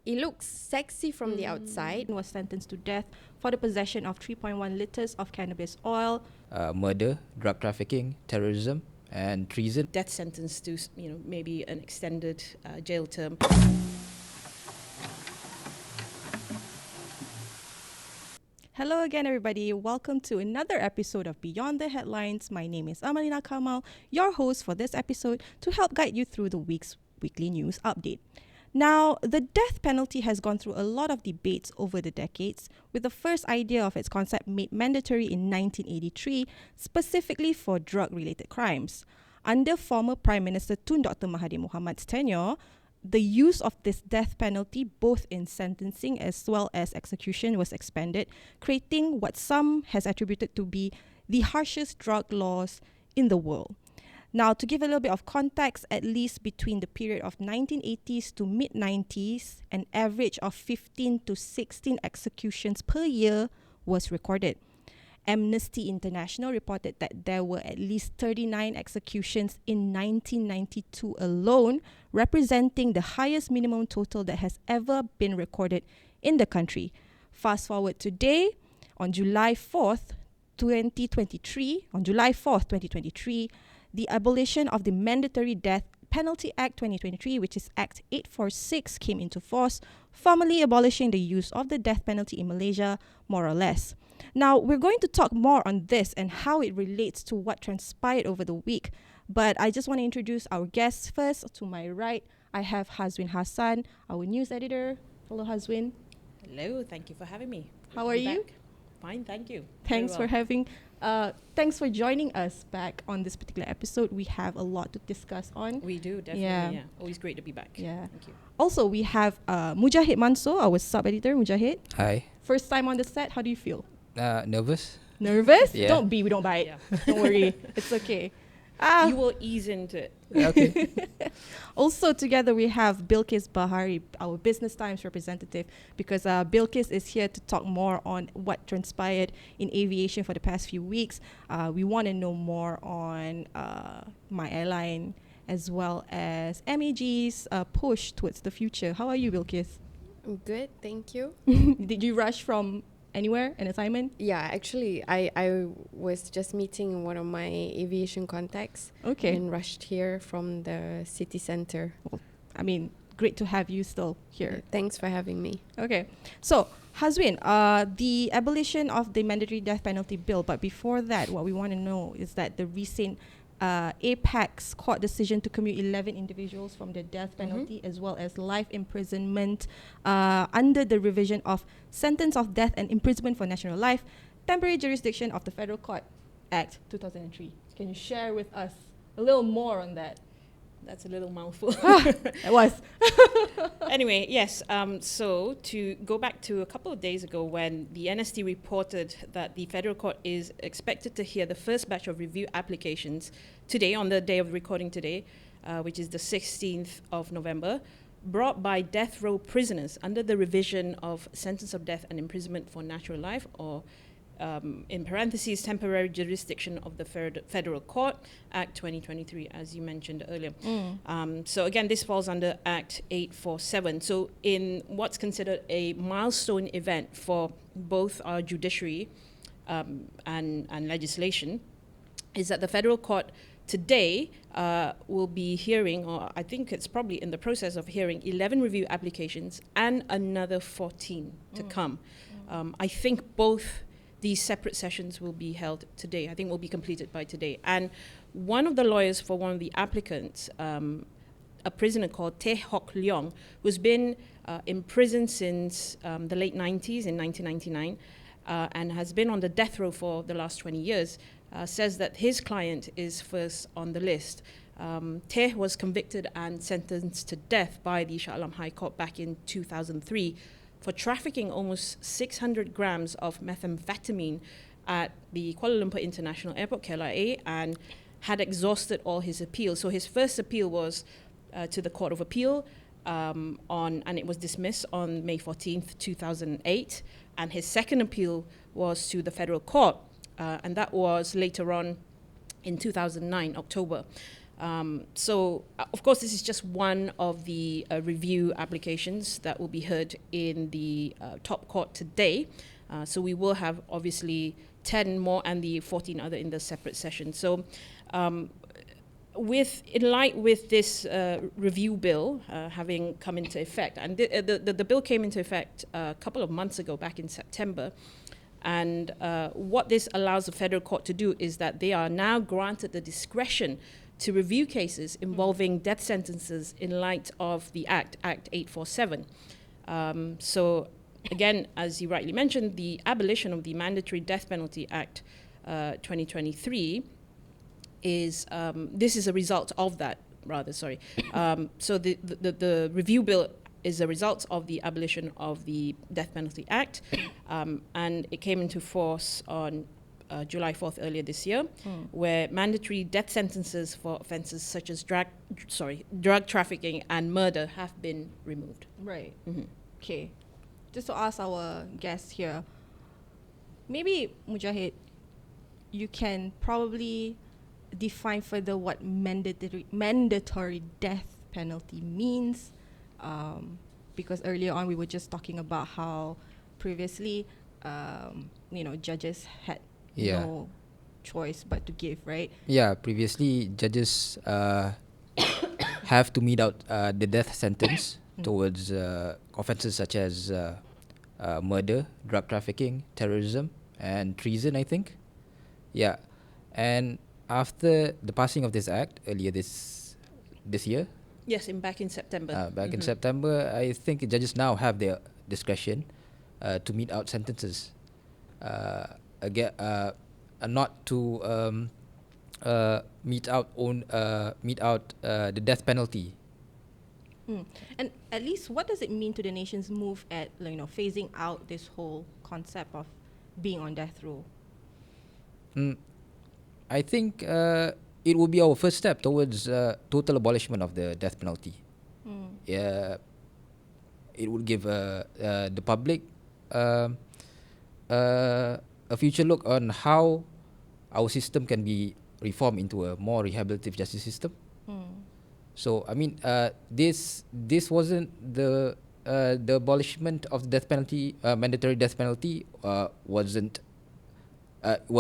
It looks sexy from the outside. Was sentenced to death for the possession of 3.1 litres of cannabis oil. Murder, drug trafficking, terrorism, and treason. Death sentence to, maybe an extended jail term. Hello again, everybody. Welcome to another episode of Beyond the Headlines. My name is Amalina Kamal, your host for this episode, to help guide you through the week's weekly news update. Now, the death penalty has gone through a lot of debates over the decades, with the first idea of its concept made mandatory in 1983, specifically for drug-related crimes. Under former Prime Minister Tun Dr. Mahathir Mohamed's tenure, the use of this death penalty, both in sentencing as well as execution, was expanded, creating what some has attributed to be the harshest drug laws in the world. Now, to give a little bit of context, at least between the period of 1980s to mid-90s, an average of 15 to 16 executions per year was recorded. Amnesty International reported that there were at least 39 executions in 1992 alone, representing the highest minimum total that has ever been recorded in the country. Fast forward today, on July 4th, 2023, the abolition of the Mandatory Death Penalty Act 2023, which is Act 846, came into force, formally abolishing the use of the death penalty in Malaysia, more or less. Now, we're going to talk more on this and how it relates to what transpired over the week. But I just want to introduce our guests first. To my right, I have Hazwin Hassan, our news editor. Hello, Hazwin. Hello, thank you for having me. How are you? Back. Fine, thank you. Thanks for thanks for joining us back on this particular episode. We have a lot to discuss on. We do, definitely. Yeah. Always great to be back. Yeah. Thank you. Also, we have Mujahid Mansoor, our sub-editor. Mujahid, Hi. first time on the set. How do you feel? Nervous? Nervous? Yeah. Don't be. We don't bite. Yeah. Don't worry. It's okay. You will ease into it. Okay. Also, together we have Bilkis Bahari, our Business Times representative, because Bilkis is here to talk more on what transpired in aviation for the past few weeks. We want to know more on my airline as well as MAG's push towards the future. How are you, Bilkis? I'm good, thank you. Did you rush from anywhere, an assignment? Yeah, actually, I was just meeting one of my aviation contacts. Okay. And rushed here from the city center. Well, I mean, great to have you still here. Yeah, thanks for having me. Okay. So, Hazwin, the abolition of the mandatory death penalty bill, but before that, what we want to know is that the recent Apex court decision to commute 11 individuals from the death penalty as well as life imprisonment under the revision of Sentence of Death and Imprisonment for Natural Life, Temporary Jurisdiction of the Federal Court Act 2003. Can you share with us a little more on that? That's a little mouthful. It was. Anyway, yes. So to go back to a couple of days ago when the NST reported that the federal court is expected to hear the first batch of review applications today, on the day of recording today, which is the 16th of November, brought by death row prisoners under the revision of Sentence of Death and Imprisonment for Natural Life, or in parentheses, Temporary Jurisdiction of the Federal Court, Act 2023, as you mentioned earlier. So again, this falls under Act 847. So in what's considered a milestone event for both our judiciary and legislation, is that the Federal Court today will be hearing, or I think it's probably in the process of hearing, 11 review applications and another 14 to come. I think both these separate sessions will be held today. I think will be completed by today. And one of the lawyers for one of the applicants, a prisoner called Teh Hock Leong, who's been in prison since the late 90s, in 1999, and has been on the death row for the last 20 years, says that his client is first on the list. Teh was convicted and sentenced to death by the Shah Alam High Court back in 2003 for trafficking almost 600 grams of methamphetamine at the Kuala Lumpur International Airport, KLIA, and had exhausted all his appeals. So his first appeal was to the Court of Appeal, and it was dismissed on May 14th, 2008. And his second appeal was to the Federal Court, and that was later on in 2009, October. Of course, this is just one of the review applications that will be heard in the top court today. So we will have obviously 10 more and the 14 other in the separate session. So in light with this review bill having come into effect, and the bill came into effect a couple of months ago, back in September, and what this allows the federal court to do is that they are now granted the discretion to review cases involving death sentences in light of the Act 847. So again, as you rightly mentioned, the abolition of the Mandatory Death Penalty Act 2023 is this is a result of that, rather, sorry. So the review bill is a result of the abolition of the Death Penalty Act, and it came into force on July 4th earlier this year, where mandatory death sentences for offences such as drug trafficking and murder have been removed. Right. Okay. Just to ask our guests here, maybe Mujahid, you can probably define further what mandatory death penalty means, because earlier on we were just talking about how previously judges had no choice but to give, right? Yeah, previously judges have to mete out the death sentence towards offences such as murder, drug trafficking, terrorism, and treason, I think. Yeah, and after the passing of this act earlier this year, yes, back in September. In September, I think judges now have their discretion to mete out sentences. Again, not to mete out the death penalty. And at least, what does it mean to the nation's move at phasing out this whole concept of being on death row? I think it will be our first step towards total abolishment of the death penalty. Yeah, it would give the public a future look on how our system can be reformed into a more rehabilitative justice system. So I mean, this wasn't the abolishment of the death penalty, mandatory death penalty, was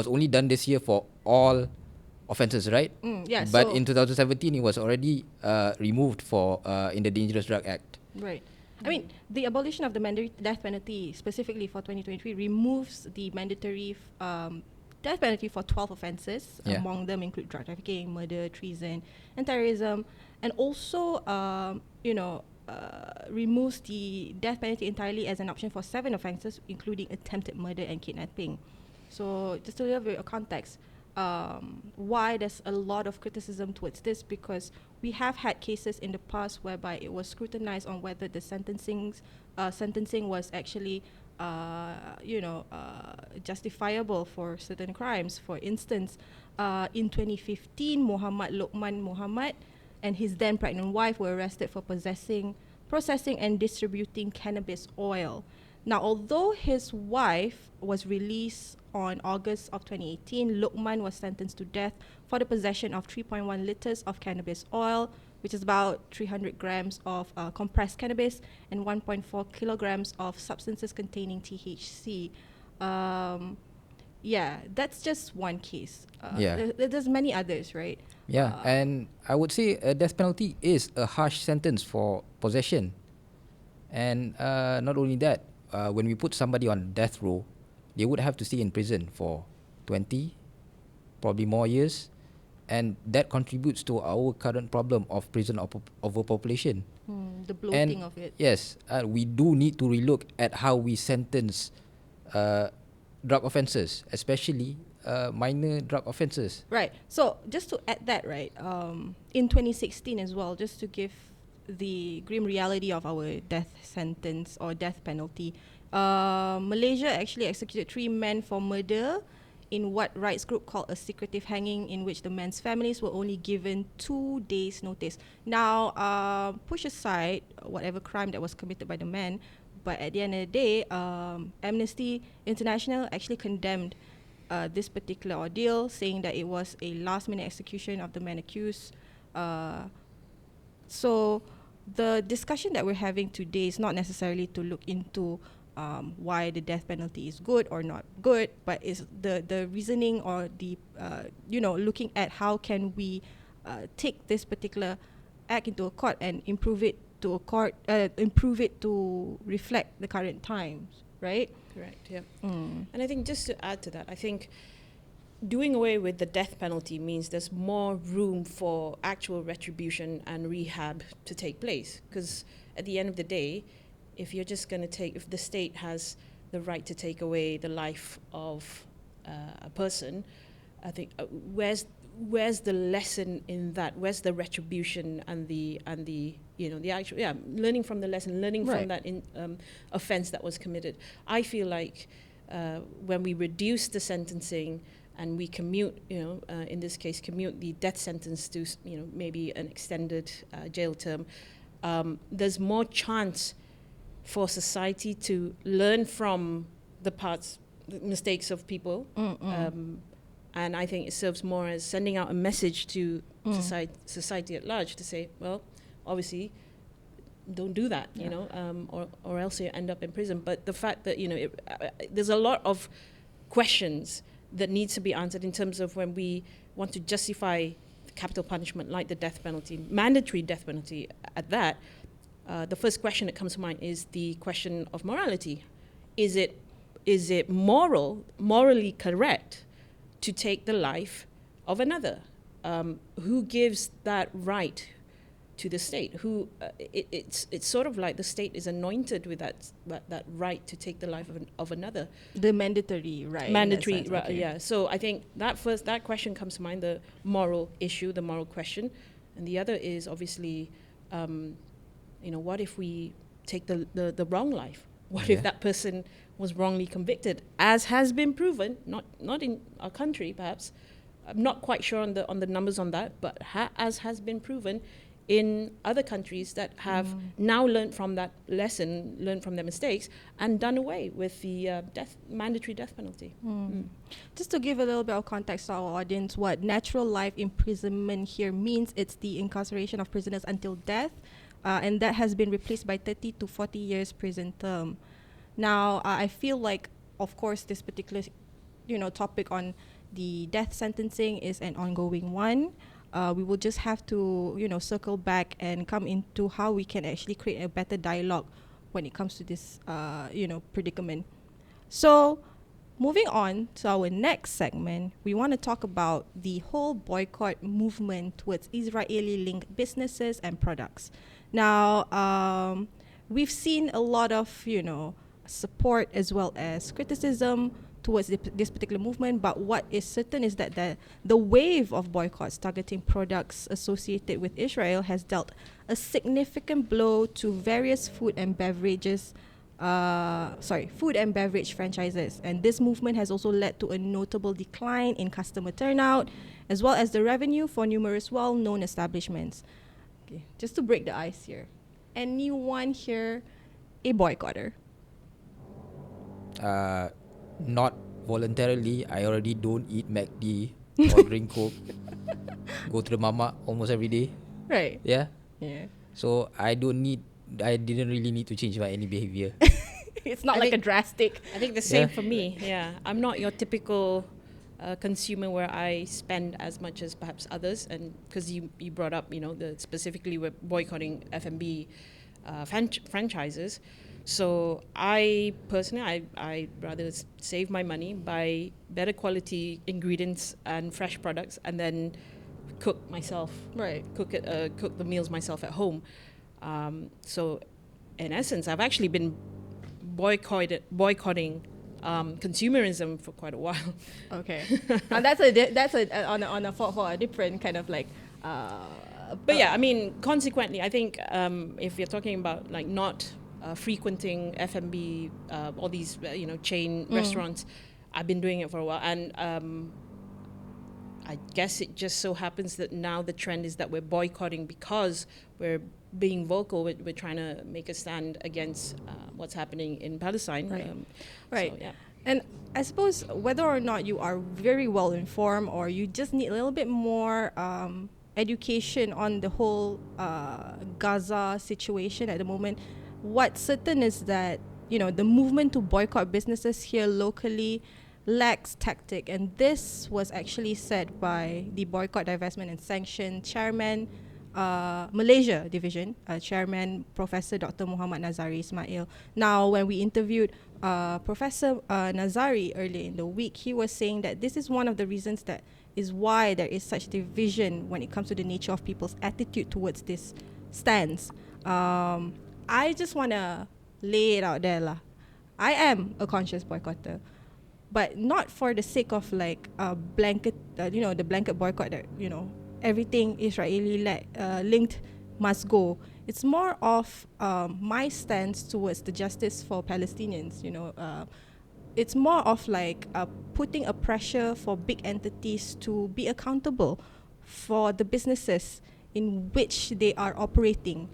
only done this year for all offences, right? Yeah. But in 2017, it was already removed for in the Dangerous Drug Act. Right. I mean, the abolition of the mandatory death penalty, specifically for 2023, removes the mandatory death penalty for 12 offences. Yeah. Among them include drug trafficking, murder, treason, and terrorism, and also, removes the death penalty entirely as an option for 7 offences, including attempted murder and kidnapping. So, just a little bit of context. Why there's a lot of criticism towards this, because we have had cases in the past whereby it was scrutinized on whether the sentencing was actually justifiable for certain crimes. For instance, in 2015, Muhammad Luqman Muhammad and his then pregnant wife were arrested for processing and distributing cannabis oil. Now, although his wife was released on August of 2018, Luqman was sentenced to death for the possession of 3.1 liters of cannabis oil, which is about 300 grams of compressed cannabis and 1.4 kilograms of substances containing THC. That's just one case. There's many others, right? Yeah, and I would say a death penalty is a harsh sentence for possession. And not only that, when we put somebody on death row, they would have to stay in prison for 20, probably more years. And that contributes to our current problem of prison overpopulation. The bloating of it. Yes, we do need to relook at how we sentence drug offences, especially minor drug offences. Right. So just to add that, right, in 2016 as well, just to give the grim reality of our death sentence or death penalty, Malaysia actually executed 3 men for murder in what rights group called a secretive hanging, in which the men's families were only given 2 days notice. Now, push aside whatever crime that was committed by the men, but at the end of the day, Amnesty International actually condemned this particular ordeal, saying that it was a last-minute execution of the men accused, So the discussion that we're having today is not necessarily to look into why the death penalty is good or not good, but is the reasoning or the looking at how can we take this particular act into a court and improve it to reflect the current times, right? Correct, yeah. And I think just to add to that, I think doing away with the death penalty means there's more room for actual retribution and rehab to take place. Because at the end of the day, if you're just going to if the state has the right to take away the life of a person, I think where's the lesson in that? Where's the retribution and the the actual learning from the lesson, learning from that offense that was committed? I feel like when we reduce the sentencing and we commute, in this case, commute the death sentence to maybe an extended jail term, there's more chance for society to learn from the mistakes of people. And I think it serves more as sending out a message to society at large to say, well, obviously, don't do that, or else you end up in prison. But the fact that, there's a lot of questions that needs to be answered in terms of when we want to justify capital punishment like the death penalty, mandatory death penalty at that. The first question that comes to mind is the question of morality. Is it morally correct to take the life of another? Who gives that right to the state? It's sort of like the state is anointed with that right to take the life of another. The mandatory right. Mandatory, sense, right? okay. Yeah. So I think that question comes to mind, the moral issue, the moral question, and the other is obviously, what if we take the wrong life? What if that person was wrongly convicted, as has been proven, not in our country perhaps, I'm not quite sure on the numbers on that, but as has been proven in other countries that have now learned from that lesson, learned from their mistakes, and done away with the mandatory death penalty. Just to give a little bit of context to our audience, what natural life imprisonment here means, it's the incarceration of prisoners until death, and that has been replaced by 30 to 40 years prison term. Now, I feel like, of course, this particular, topic on the death sentencing is an ongoing one. We will just have to, circle back and come into how we can actually create a better dialogue when it comes to this, predicament. So, moving on to our next segment, we want to talk about the whole boycott movement towards Israeli-linked businesses and products. Now, we've seen a lot of, support as well as criticism towards this particular movement, but what is certain is that the wave of boycotts targeting products associated with Israel has dealt a significant blow to various food and beverage franchises, and this movement has also led to a notable decline in customer turnout as well as the revenue for numerous well-known establishments. Okay, just to break the ice here, anyone here a boycotter? Not voluntarily. I already don't eat McD or drink Coke. Go to the mama almost every day. Right. Yeah. So I didn't really need to change my any behavior. it's not like a drastic. I think the same for me. Yeah, I'm not your typical consumer where I spend as much as perhaps others, and because you brought up, specifically we're boycotting F&B franchises. So I personally, I rather save my money, buy better quality ingredients and fresh products, and then cook myself. Right. Cook the meals myself at home. So, in essence, I've actually been boycotting consumerism for quite a while. Okay. And that's for a different kind of like. But yeah, I mean, consequently, I think if you're talking about like not frequenting F&B, all these chain restaurants, I've been doing it for a while, and I guess it just so happens that now the trend is that we're boycotting because we're being vocal. We're trying to make a stand against what's happening in Palestine. Right. Right. So, yeah. And I suppose whether or not you are very well informed or you just need a little bit more education on the whole Gaza situation at the moment. What's certain is that, you know, the movement to boycott businesses here locally lacks tactic, and this was actually said by the Boycott, Divestment and Sanction Chairman, Malaysia Division, Chairman Professor Dr. Muhammad Nazari Ismail. Now, when we interviewed Professor Nazari earlier in the week, he was saying that this is one of the reasons that is why there is such division when it comes to the nature of people's attitude towards this stance. I just want to lay it out there lah. I am a conscious boycotter, but not for the sake of like a blanket, the blanket boycott that, you know, everything Israeli linked must go. It's more of my stance towards the justice for Palestinians. You know, it's more of like putting a pressure for big entities to be accountable for the businesses in which they are operating.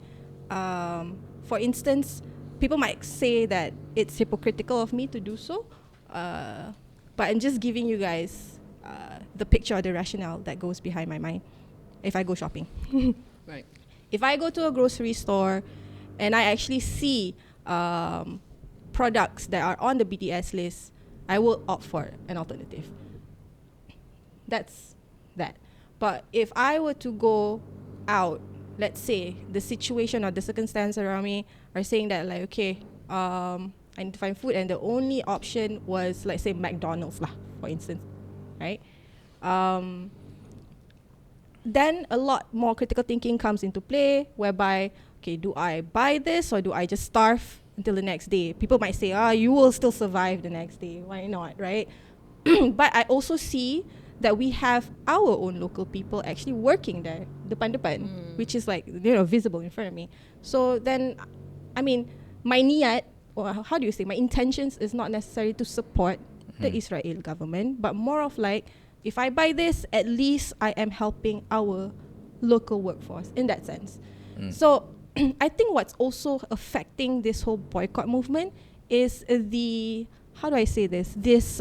For instance, people might say that it's hypocritical of me to do so, but I'm just giving you guys the picture or the rationale that goes behind my mind if I go shopping. Right. If I go to a grocery store and I actually see products that are on the BDS list, I will opt for an alternative. That's that. But if I were to go out, let's say the situation or the circumstance around me are saying that like, okay, I need to find food, and the only option was, like, say McDonald's lah, for instance, right? Then a lot more critical thinking comes into play, whereby, okay, do I buy this or do I just starve until the next day? People might say, you will still survive the next day. Why not, right? But I also see that we have our own local people actually working there, depan-depan, which is like, you know, visible in front of me. So then, I mean, my niyat, or how do you say, my intentions is not necessarily to support the Israel government, but more of like, if I buy this, at least I am helping our local workforce in that sense. So I think what's also affecting this whole boycott movement is the, how do I say this? This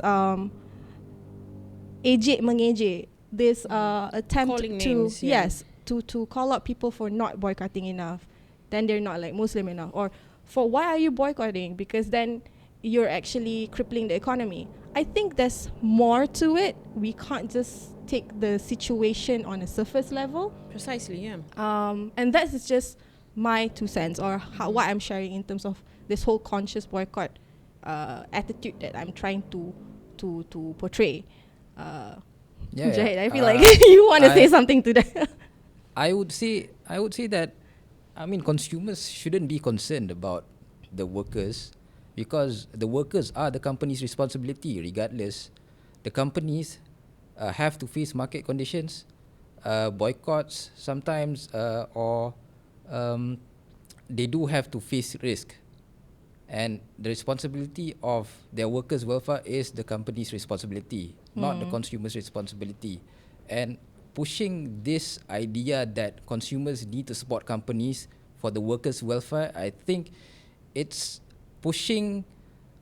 ejek mengejek, this attempt Calling to names, yeah. yes, to call out people for not boycotting enough, then they're not like Muslim enough, or for why are you boycotting? Because then you're actually crippling the economy. I think there's more to it. We can't just take the situation on a surface level. Precisely, yeah. And that is just my 2 cents, or what I'm sharing in terms of this whole conscious boycott attitude that I'm trying to portray. Mujahid, I feel like you want to say something to that. I would say that, I mean, consumers shouldn't be concerned about the workers, because the workers are the company's responsibility regardless. The companies have to face market conditions, boycotts sometimes, or they do have to face risk. And the responsibility of their workers' welfare is the company's responsibility, not the consumer's responsibility. And pushing this idea that consumers need to support companies for the workers' welfare, I think it's pushing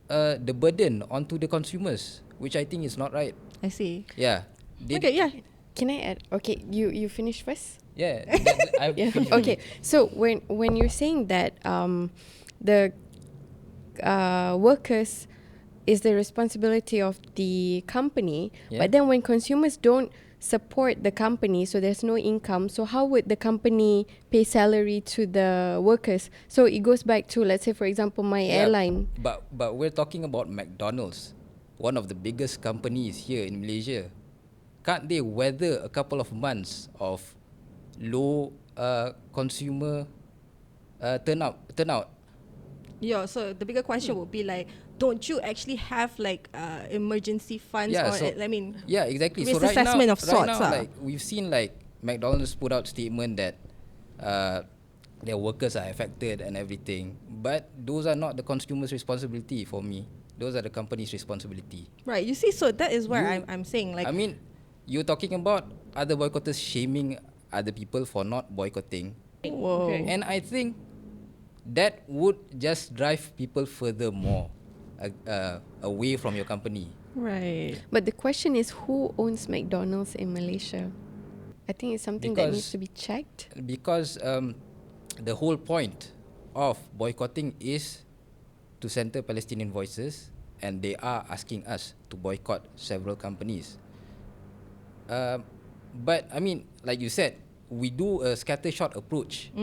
the burden onto the consumers, which I think is not right. I see. Yeah. Okay, yeah. Can I add? Okay, you finish first. Yeah. I Yeah. finished Okay. already. So when you're saying that the workers is the responsibility of the company, Yeah. but then when consumers don't support the company, so there's no income, so how would the company pay salary to the workers? So it goes back to, let's say, for example, my airline. But we're talking about McDonald's, one of the biggest companies here in Malaysia. Can't they weather a couple of months of low consumer turnout? Yeah, so the bigger question would be like, don't you actually have like emergency funds, Yeah, or so- I mean, Yeah, exactly. risk So right assessment now, of sorts, like we've seen like McDonald's put out statement that their workers are affected and everything, but those are not the consumer's responsibility for me. Those are the company's responsibility. right? You see, so that is where You- I'm saying like, I mean, you're talking about other boycotters shaming other people for not boycotting, whoa. Okay. and I think that would just drive people furthermore away from your company. Right. But the question is, who owns McDonald's in Malaysia? I think it's something that needs to be checked. Because the whole point of boycotting is to center Palestinian voices, and they are asking us to boycott several companies. But I mean, like you said, we do a scattershot approach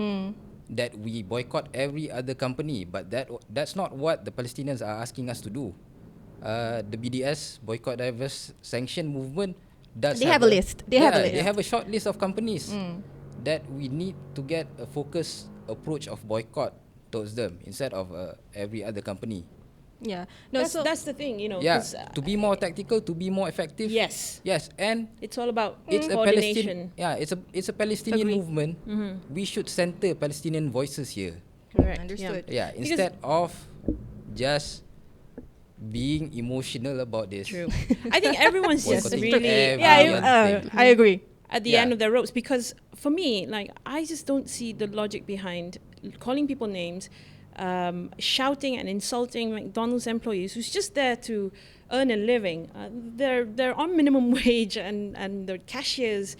that we boycott every other company, but that's not what the Palestinians are asking us to do. The BDS, Boycott, Diverse, Sanction movement does They have a list. They have a list. They have a short list of companies that we need to get a focused approach of boycott towards them instead of every other company. Yeah. That's the thing, you know. Yeah, 'cause, to be more tactical, to be more effective. Yes. Yes, and It's all about it's a coordination. it's a Palestinian Agree. movement. We should center Palestinian voices here. Correct. Understood. Yeah, instead of just being emotional about this. True. I think everyone's just Boycotting really every Yeah, other thing. I agree. at the Yeah. end of their ropes, because for me, like, I just don't see the logic behind calling people names, shouting and insulting McDonald's employees who's just there to earn a living. They're on minimum wage, and the cashiers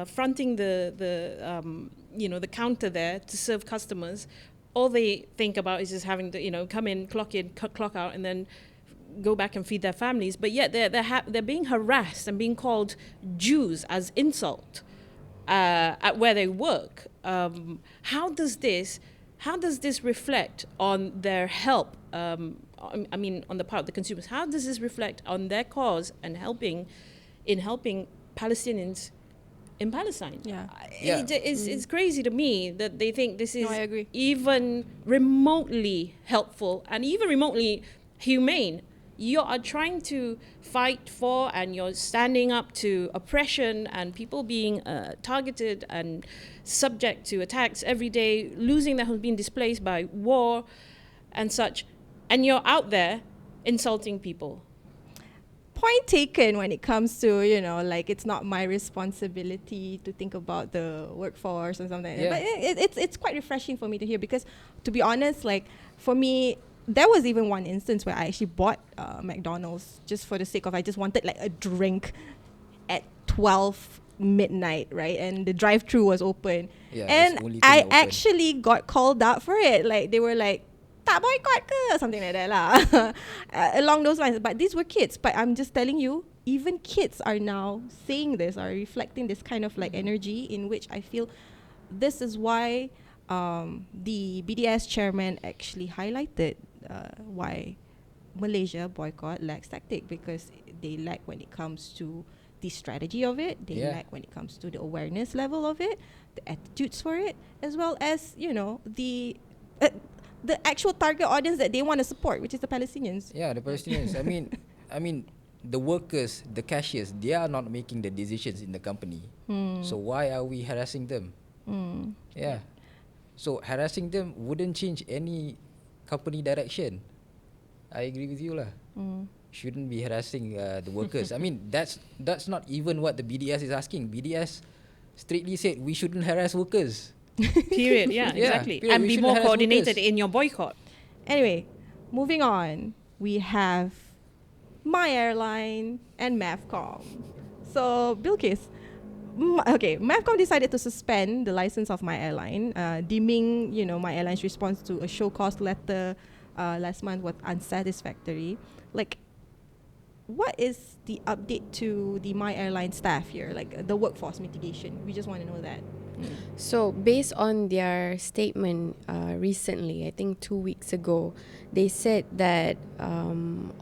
fronting the counter there to serve customers. All they think about is just having to come in, clock out, and then go back and feed their families. But yet they're being harassed and being called Jews as insult at where they work. How does this reflect on their help? I mean, on the part of the consumers. How does this reflect on their cause and helping Palestinians in Palestine? Yeah. It's crazy to me that they think this is I agree. even remotely helpful and even remotely humane. You are trying to fight for, and you're standing up to oppression and people being targeted and subject to attacks every day, losing their homes, being displaced by war and such, and you're out there insulting people. Point taken when it comes to, like, it's not my responsibility to think about the workforce or something. Yeah. But it's quite refreshing for me to hear, because, to be honest, like, for me, there was even one instance where I actually bought McDonald's just for the sake of, I just wanted like a drink at 12 midnight, right? And the drive-thru was open. Yeah, and it's only thing I open. actually got called out for it. Like, they were like, tak boycott ke? Something like that lah. Along those lines. But these were kids. But I'm just telling you, even kids are now saying this, are reflecting this kind of like energy, in which I feel this is why the BDS chairman actually highlighted why Malaysia boycott lacks tactic, because they lack when it comes to the strategy of it, they lack when it comes to the awareness level of it, the attitudes for it, as well as the actual target audience that they want to support, which is the Palestinians. Yeah, the Palestinians. I mean, the workers, the cashiers, they are not making the decisions in the company. So why are we harassing them? Yeah. So harassing them wouldn't change any company direction. I agree with you lah. Shouldn't be harassing the workers. I mean, that's not even what the BDS is asking. BDS straightly said we shouldn't harass workers. Period. Yeah, exactly. period. And We be shouldn't more harass coordinated workers. in your boycott. Anyway, moving on, we have My Airline and Mavcom. So, Bilkis, Mavcom decided to suspend the license of My Airline, deeming, My Airline's response to a show cause letter last month was unsatisfactory. Like, what is the update to the My Airline staff here? Like, the workforce mitigation. We just want to know that. So based on their statement recently, I think 2 weeks ago, they said that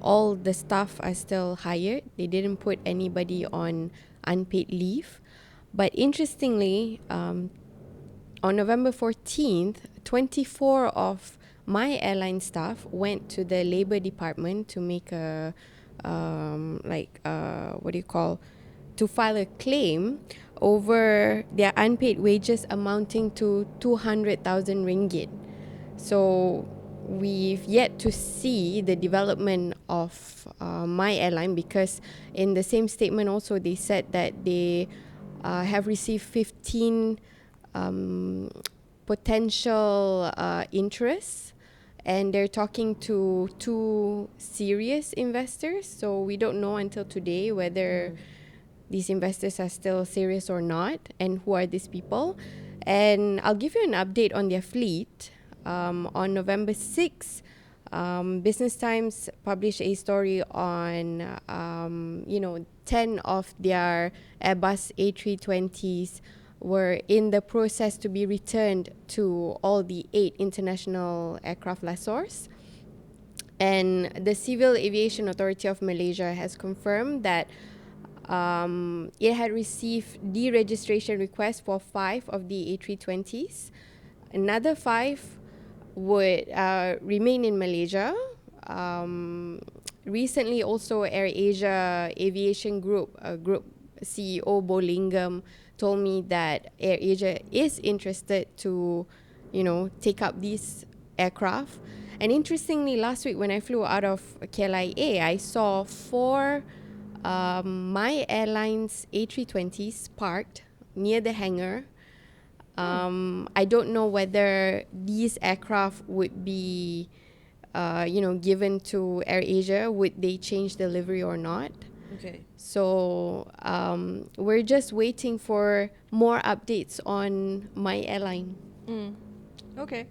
all the staff are still hired. They didn't put anybody on unpaid leave. But interestingly, on November 14th, 24 of My Airline staff went to the Labour Department to make to file a claim over their unpaid wages amounting to 200,000 ringgit. So we've yet to see the development of My Airline, because in the same statement also they said that they have received 15 potential interests, and they're talking to 2 serious investors. So we don't know until today whether these investors are still serious or not, and who are these people. And I'll give you an update on their fleet. On November 6th, Business Times published a story on, 10 of their Airbus A320s were in the process to be returned to all the 8 international aircraft lessors. And the Civil Aviation Authority of Malaysia has confirmed that it had received deregistration requests for 5 of the A320s. Another 5 would remain in Malaysia. Recently, also Air Asia Aviation Group CEO Bolingam told me that Air Asia is interested to, take up these aircraft. And interestingly, last week when I flew out of KLIA, I saw 4 My Airlines A320s parked near the hangar. I don't know whether these aircraft would be, given to Air Asia. Would they change the livery or not? Okay. So we're just waiting for more updates on My Airline. Okay.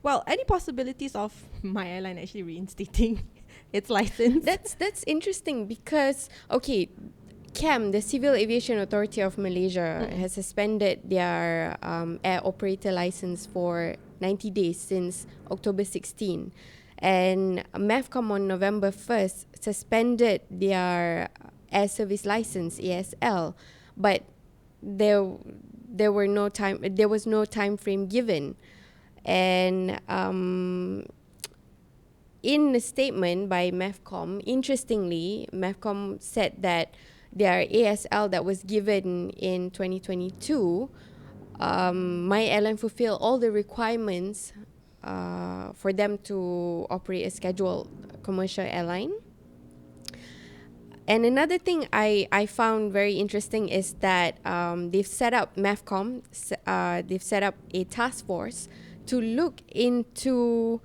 Well, any possibilities of my airline actually reinstating its license? That's interesting because, okay, CAM, the Civil Aviation Authority of Malaysia, has suspended their air operator license for 90 days since October 16. And MAVCOM on November 1st suspended their air service license, ASL, but there was no time frame given. And in a statement by MAVCOM, interestingly, MAVCOM said that their ASL that was given in 2022, My Airline fulfill all the requirements for them to operate a scheduled commercial airline. And another thing I found very interesting is that they've set up MAVCOM, they've set up a task force to look into,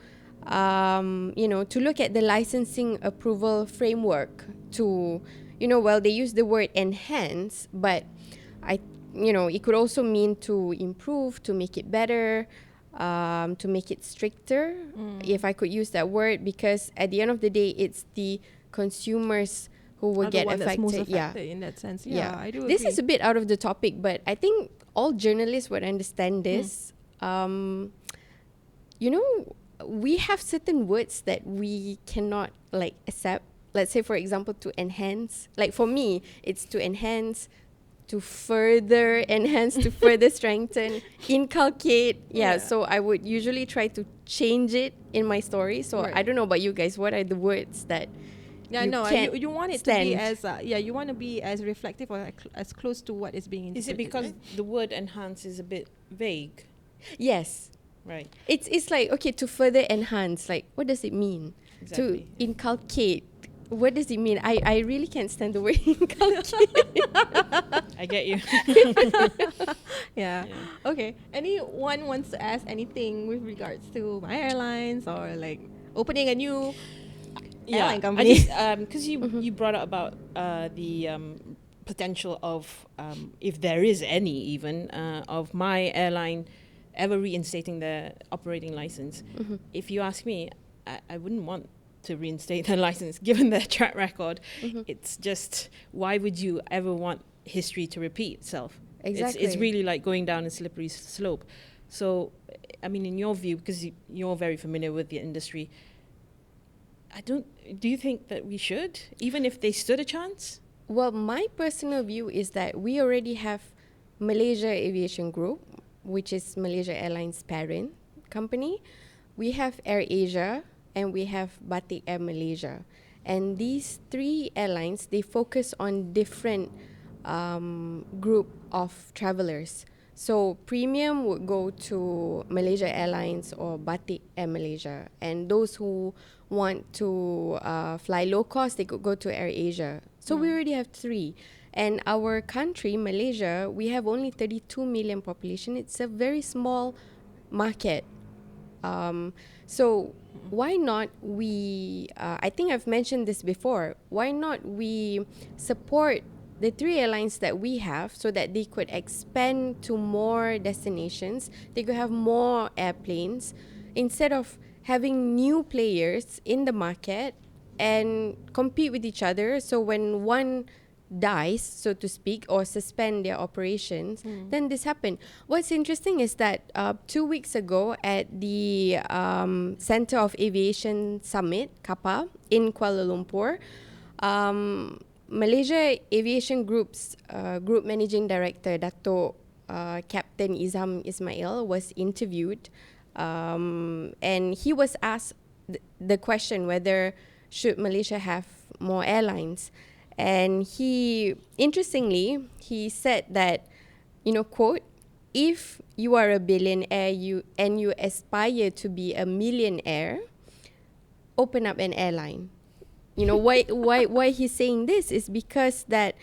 to look at the licensing approval framework to, they use the word enhance, but it could also mean to improve, to make it better, to make it stricter, if I could use that word, because at the end of the day, it's the consumers who will get affected. Most affected in that sense. Yeah, I do This agree. is a bit out of the topic, but I think all journalists would understand this. We have certain words that we cannot accept. Let's say, for example, to enhance. Like for me, it's to enhance, to further enhance, to further strengthen, inculcate. Yeah, so I would usually try to change it in my story. So I don't know about you guys. What are the words that you want it to be as you want to be as reflective or as close to what is being Is interpreted. it because the word enhance is a bit vague? Yes. Right. It's like, okay, to further enhance, like what does it mean? Exactly. To inculcate, what does it mean? I really can't stand the word inculcate. I get you. Yeah. Okay. Anyone wants to ask anything with regards to My Airlines or like opening a new airline company? I just because you brought up about the potential of if there is any even of My Airline ever reinstating their operating license. If you ask me, I wouldn't want to reinstate their license given their track record. It's just, why would you ever want history to repeat itself? Exactly. It's really like going down a slippery slope. So, I mean, in your view, because you're very familiar with the industry, do you think that we should, even if they stood a chance? Well, my personal view is that we already have Malaysia Aviation Group, which is Malaysia Airlines' parent company. We have Air Asia, and we have Batik Air Malaysia. And these 3 airlines, they focus on different group of travelers. So premium would go to Malaysia Airlines or Batik Air Malaysia. And those who want to fly low cost, they could go to Air Asia. So we already have 3. And our country, Malaysia, we have only 32 million population. It's a very small market. So why not we, I think I've mentioned this before, why not we support the 3 airlines that we have, so that they could expand to more destinations, they could have more airplanes, instead of having new players in the market and compete with each other. So when one dies, so to speak, or suspend their operations, then this happened. What's interesting is that 2 weeks ago at the Center of Aviation Summit, CAPA, in Kuala Lumpur, Malaysia Aviation Group's Group Managing Director, Dato' Captain Izam Ismail, was interviewed, and he was asked the question whether should Malaysia have more airlines. And he, interestingly, he said that, quote, if you are a billionaire and you aspire to be a millionaire, open up an airline. Why he's saying this is because that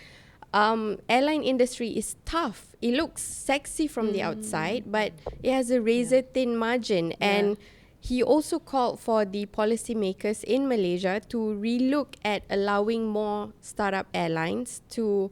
airline industry is tough. It looks sexy from the outside, but it has a razor thin margin. And he also called for the policymakers in Malaysia to relook at allowing more startup airlines to,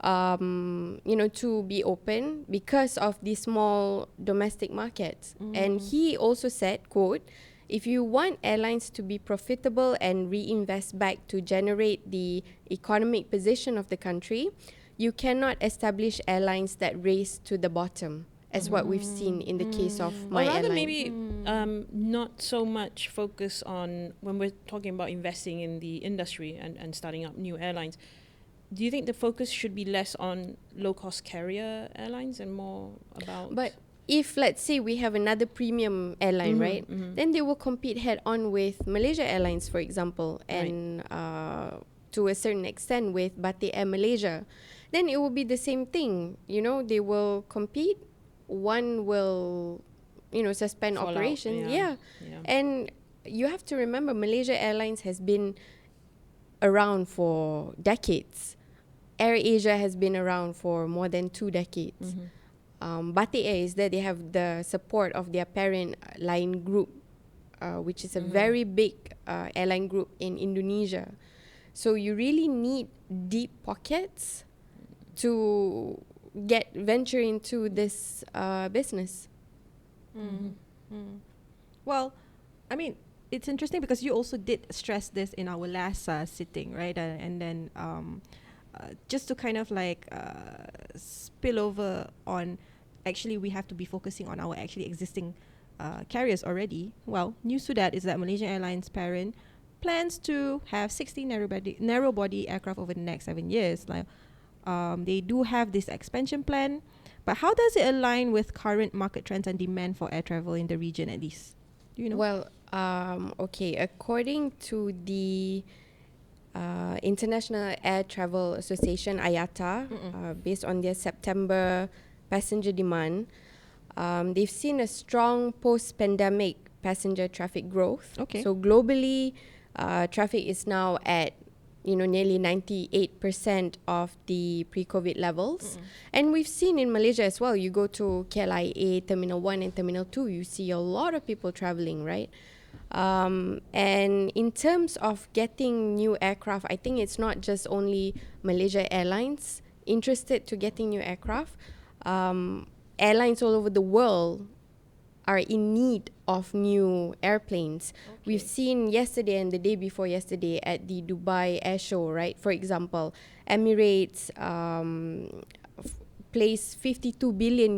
to be open because of the small domestic markets. And he also said, quote, if you want airlines to be profitable and reinvest back to generate the economic position of the country, you cannot establish airlines that race to the bottom, as what we've seen in the case of my or rather airline. maybe not so much focus on, when we're talking about investing in the industry and starting up new airlines, do you think the focus should be less on low-cost carrier airlines and more about... But if, let's say, we have another premium airline, right, then they will compete head-on with Malaysia Airlines, for example, and to a certain extent with Batik Air Malaysia. Then it will be the same thing. They will compete. One will, suspend Fall out, operations. yeah. And you have to remember, Malaysia Airlines has been around for decades. AirAsia has been around for more than 2 decades. Batik Air is that they have the support of their parent Lion Group, which is a very big airline group in Indonesia. So you really need deep pockets to venture into this business. Well, I mean, it's interesting because you also did stress this in our last sitting, right? And then just to kind of like spill over on, actually we have to be focusing on our actually existing carriers already. Well, news to that is that Malaysia Airlines parent plans to have 60 narrow body aircraft over the next 7 years. Like, they do have this expansion plan, but how does it align with current market trends and demand for air travel in the region, at least? Do you know? Well, okay, according to the International Air Travel Association, IATA, based on their September passenger demand, they've seen a strong post-pandemic passenger traffic growth. Okay. So globally, traffic is now at nearly 98% of the pre-COVID levels. And we've seen in Malaysia as well, you go to KLIA, Terminal 1 and Terminal 2, you see a lot of people traveling, right? And in terms of getting new aircraft, I think it's not just only Malaysia Airlines interested to getting new aircraft. Airlines all over the world are in need of new airplanes. Okay. We've seen yesterday and the day before yesterday at the Dubai Air Show, right? For example, Emirates placed $52 billion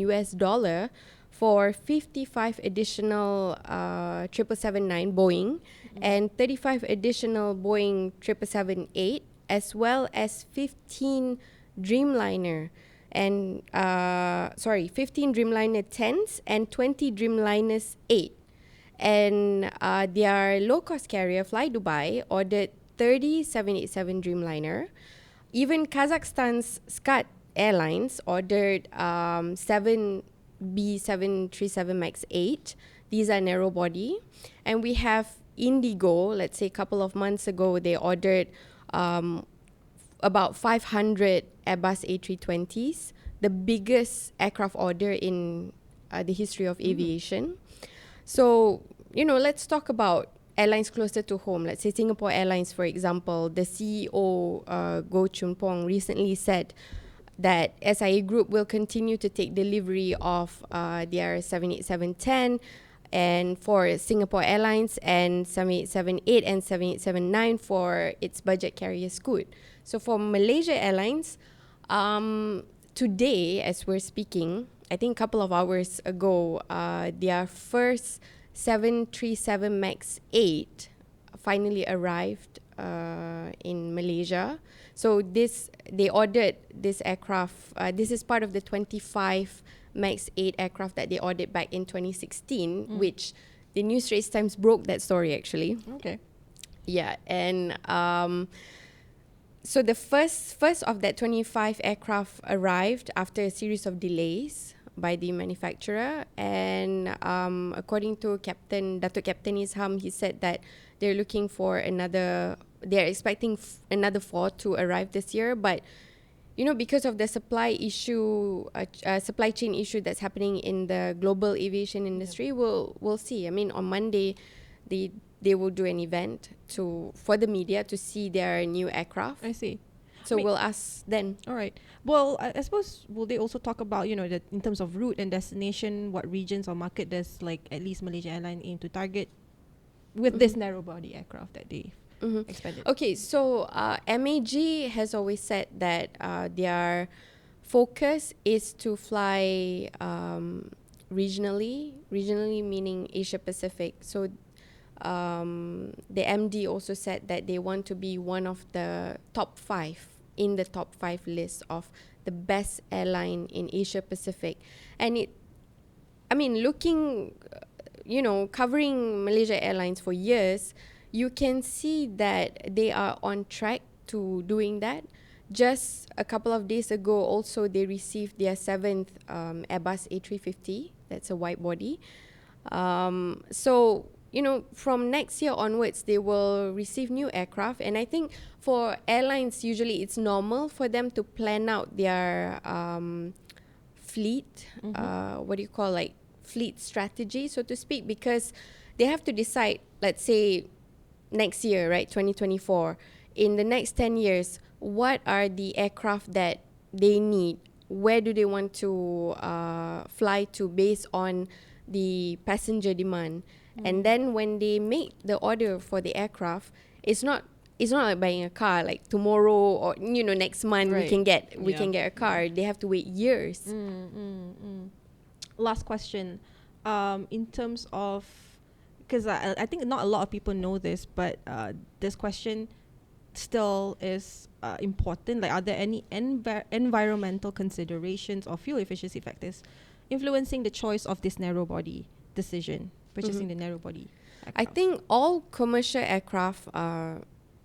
for 55 additional 777-9 Boeing and 35 additional Boeing 777-8, as well as 15 Dreamliner 15 Dreamliner 10s and 20 Dreamliners 8. And their low-cost carrier, Fly Dubai, ordered 30 787 Dreamliner. Even Kazakhstan's Skat Airlines ordered 7 B737 MAX 8. These are narrow body. And we have Indigo, let's say a couple of months ago, they ordered about 500 Airbus A320s, the biggest aircraft order in the history of aviation. So, let's talk about airlines closer to home, let's say Singapore Airlines, for example, the CEO, Goh Chun Pong, recently said that SIA Group will continue to take delivery of their 787-10 and for Singapore Airlines, and 7878 and 7879 for its budget carrier Scoot. So for Malaysia Airlines, today, as we're speaking, I think a couple of hours ago, their first 737 MAX 8 finally arrived in Malaysia. So they ordered this aircraft. This is part of the 25 MAX 8 aircraft that they ordered back in 2016, which the New Straits Times broke that story actually. Okay. Yeah, and so the first of that 25 aircraft arrived after a series of delays by the manufacturer, and according to Datuk Captain Isham, he said that they're looking for they're expecting another 4 to arrive this year, but because of the supply chain issue that's happening in the global aviation industry, we'll see. I mean, on Monday, they will do an event for the media to see their new aircraft. I see. So we'll ask then. All right. Well, I suppose, will they also talk about, that in terms of route and destination, what regions or market does at least Malaysia Airlines aim to target with this narrow body aircraft that they expanded? Okay, so MAG has always said that their focus is to fly regionally meaning Asia Pacific. So the MD also said that they want to be one of the top 5 in the top 5 list of the best airline in Asia Pacific. And looking, covering Malaysia Airlines for years, you can see that they are on track to doing that. Just a couple of days ago, also, they received their 7th Airbus A350. That's a wide body. So, from next year onwards, they will receive new aircraft. And I think for airlines, usually it's normal for them to plan out their fleet, fleet strategy, so to speak, because they have to decide, let's say, next year, right, 2024, in the next 10 years, what are the aircraft that they need? Where do they want to fly to based on the passenger demand? And then when they make the order for the aircraft, it's not like buying a car, like tomorrow or next month we can get a car. They have to wait years. Last question, in terms of, because I think not a lot of people know this, but this question still is important. Are there any environmental considerations or fuel efficiency factors influencing the choice of this narrow body decision, purchasing the narrow body aircraft? I think all commercial aircraft,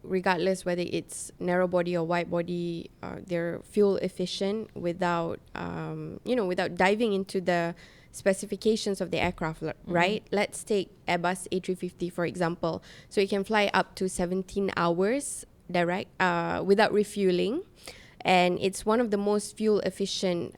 regardless whether it's narrow body or wide body, they're fuel efficient without diving into the specifications of the aircraft, right? Let's take Airbus A350, for example. So it can fly up to 17 hours direct without refueling. And it's one of the most fuel efficient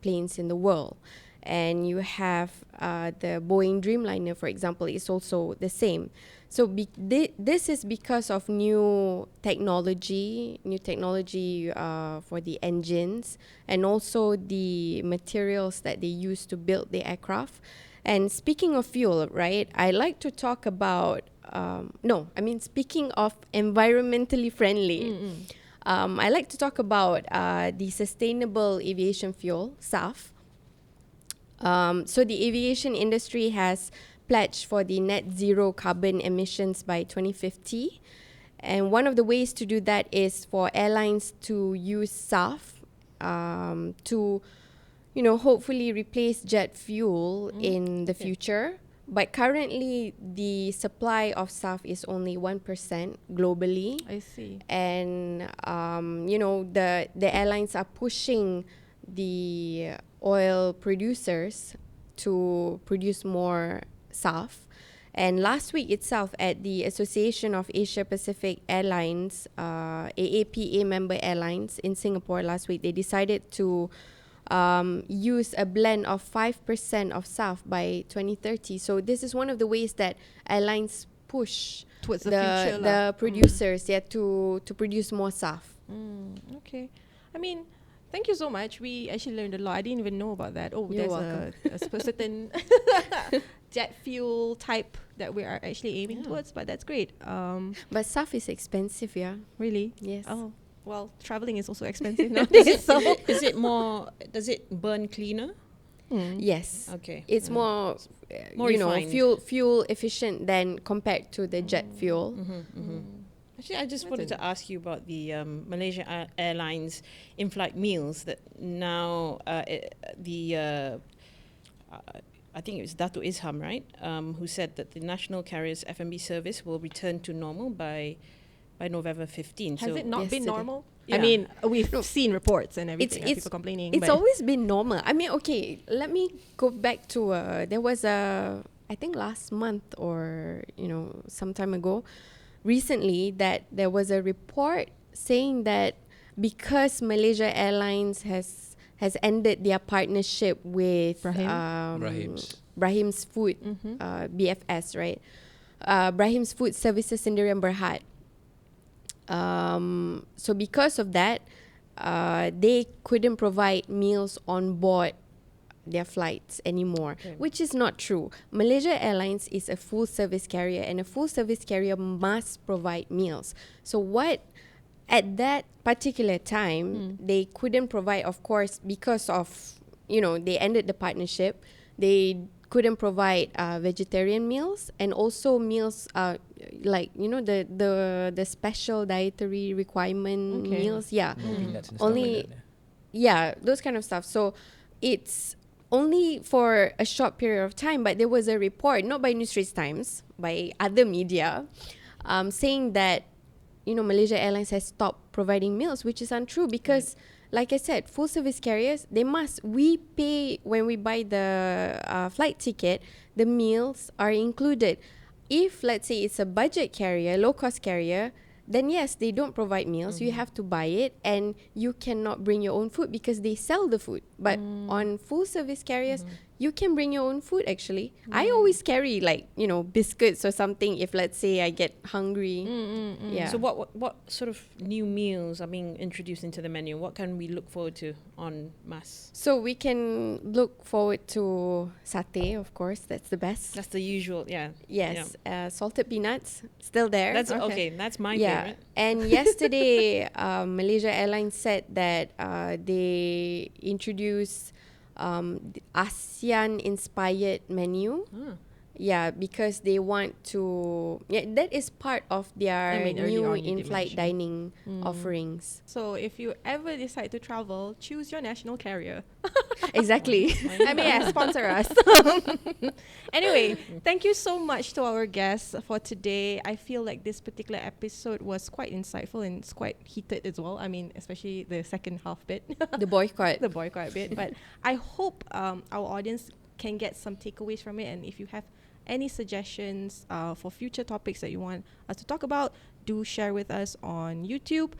planes in the world. And you have the Boeing Dreamliner, for example, is also the same. So this is because of new technology for the engines, and also the materials that they use to build the aircraft. And speaking of fuel, right, I like to talk about, speaking of environmentally friendly, I like to talk about the sustainable aviation fuel, SAF. So the aviation industry has pledged for the net zero carbon emissions by 2050. And one of the ways to do that is for airlines to use SAF to, hopefully replace jet fuel in the future. But currently, the supply of SAF is only 1% globally. I see. And, the airlines are pushing the oil producers to produce more SAF. And last week itself, at the Association of Asia Pacific Airlines, AAPA member airlines in Singapore last week, they decided to use a blend of 5% of SAF by 2030. So this is one of the ways that airlines push Towards the future the lah. producers to produce more SAF. Okay. I mean, thank you so much. We actually learned a lot. I didn't even know about that. Oh, You're there's a certain jet fuel type that we are actually aiming towards, but that's great. But SAF is expensive, yeah. Really? Yes. Oh, well, traveling is also expensive nowadays. So Is it more? Does it burn cleaner? Yes. Okay. It's more, More you know, refined. fuel efficient than compared to the jet fuel. Actually, I just That's wanted to ask you about the Malaysia Airlines in-flight meals that now I think it was Dato Izham, right, who said that the national carrier's F&B service will return to normal by November 15. has it not been yesterday. normal? Yeah. I mean, we've No. seen reports and everything, and It's people complaining. It's but always been normal. I mean, okay, let me go back to there was I think last month or some time ago, recently, that there was a report saying that because Malaysia Airlines has ended their partnership with Brahim's Food, BFS, right? Brahim's Food Services Sendirian Berhad. So because of that, they couldn't provide meals on board their flights anymore, which is not true. Malaysia Airlines is a full service carrier, and a full service carrier must provide meals. So what at that particular time they couldn't provide, of course, because of they ended the partnership. They couldn't provide vegetarian meals, and also meals like the special dietary requirement meals. Yeah, Peanuts and stuff only like that. yeah, those kind of stuff. So it's only for a short period of time, but there was a report, not by Straits Times, by other media, saying that Malaysia Airlines has stopped providing meals, which is untrue because, like I said, full service carriers, we pay when we buy the flight ticket, the meals are included. If let's say it's a budget carrier, low cost carrier, then yes, they don't provide meals. You have to buy it, and you cannot bring your own food because they sell the food. But on full service carriers, you can bring your own food actually. I always carry biscuits or something if let's say I get hungry. Yeah. So what sort of new meals are being introduced into the menu? What can we look forward to on MAS? So we can look forward to satay, of course. That's the best. That's the usual, yeah. Yes. Salted peanuts, still there. That's okay. That's my yeah. favorite. And yesterday, Malaysia Airlines said that they introduced ASEAN-inspired menu. Yeah, because they want to. Yeah, that is part of their earlier new on you did in-flight mention. dining offerings. So if you ever decide to travel, choose your national carrier. Exactly. I mean, yeah, sponsor us. Anyway, thank you so much to our guests for today. I feel like this particular episode was quite insightful and it's quite heated as well. I mean, especially the second half bit. The boycott. The boycott bit. But I hope our audience can get some takeaways from it. And if you have any suggestions for future topics that you want us to talk about, do share with us on YouTube.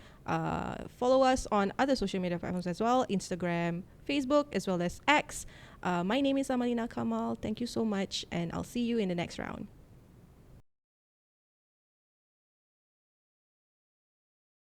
Follow us on other social media platforms as well, Instagram, Facebook, as well as X. My name is Amalina Kamal. Thank you so much, and I'll see you in the next round.